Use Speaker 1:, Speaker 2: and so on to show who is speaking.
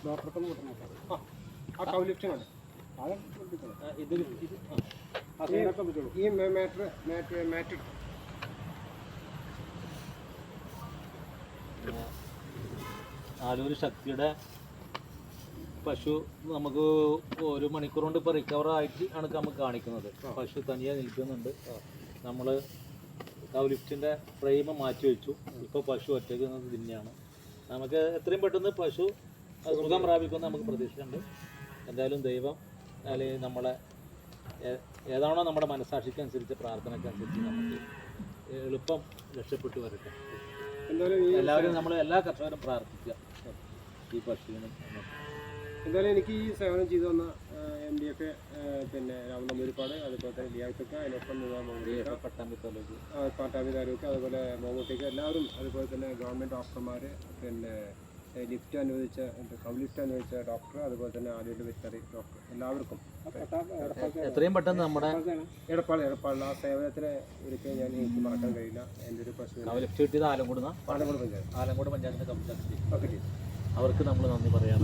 Speaker 1: ഡോക്ടർക്കൊന്ന് വിട്ടു ആ കൗ ലിഫ്റ്റ് കണ്ടോ ഈ മാറ്റ്
Speaker 2: ആലൂര് ശക്തിയുടെ പശു നമുക്ക് 1 മണിക്കൂർ കൊണ്ട് ഇപ്പോൾ റിക്കവർ ആയിട്ട് ആണ് നമുക്ക് കാണിക്കുന്നത്. പശു തനിയെ നിൽക്കുന്നുണ്ട്. നമ്മൾ കൗ ലിഫ്റ്റിൻ്റെ ഫ്രെയിം മാറ്റി വെച്ചു. ഇപ്പോൾ പശു ഒറ്റയ്ക്ക് തന്നെയാണ്. നമുക്ക് എത്രയും പെട്ടെന്ന് പശു സുഖം പ്രാപിക്കുമെന്ന് നമുക്ക് പ്രതീക്ഷയുണ്ട്. എന്തായാലും ദൈവം അല്ലെങ്കിൽ നമ്മളെ ഏതാണോ നമ്മുടെ മനസ്സാക്ഷിക്കനുസരിച്ച് പ്രാർത്ഥനയ്ക്കനുസരിച്ച് നമുക്ക് എളുപ്പം രക്ഷപ്പെട്ടു വരട്ടെ. എല്ലാവരും നമ്മൾ എല്ലാ കർഷകരും പ്രാർത്ഥിക്കുക ഈ പശുവിനും.
Speaker 1: എന്തായാലും എനിക്ക് ഈ സേവനം ചെയ്തു തന്ന MDF പിന്നെ രാമനമ്പൂരിപ്പാട്, അതുപോലെ തന്നെ ലിയാത്തൊക്കെ, അതിനൊപ്പം പട്ടാമ്പി താലൂക്ക്, അതുപോലെ മോങ്ങോട്ടേക്ക് എല്ലാവരും, അതുപോലെ തന്നെ ഗവൺമെൻറ് ഡോക്ടർമാർ, പിന്നെ ലിഫ്റ്റ് അനുവദിച്ച കൗ ലിഫ്റ്റ് അനുവദിച്ച ഡോക്ടർ, അതുപോലെ തന്നെ ആദ്യമായിട്ട് വെറ്ററി ഡോക്ടർ, എല്ലാവർക്കും
Speaker 2: എത്രയും പെട്ടെന്ന് നമ്മുടെ
Speaker 1: എടപ്പാളിൽ ആ സേവനത്തിന് ഒരിക്കലും ഞാൻ എനിക്ക് മറക്കാൻ കഴിയില്ല. എൻ്റെ ഒരു പശു
Speaker 2: ലിഫ്റ്റ് കിട്ടിയത് ആലങ്കോട്
Speaker 1: പഞ്ചായത്ത്
Speaker 2: പഞ്ചായത്തിൻ്റെ കമ്മിറ്റി
Speaker 1: ഒക്കെ ചെയ്തു.
Speaker 2: അവർക്ക് നമ്മൾ നന്ദി പറയാം.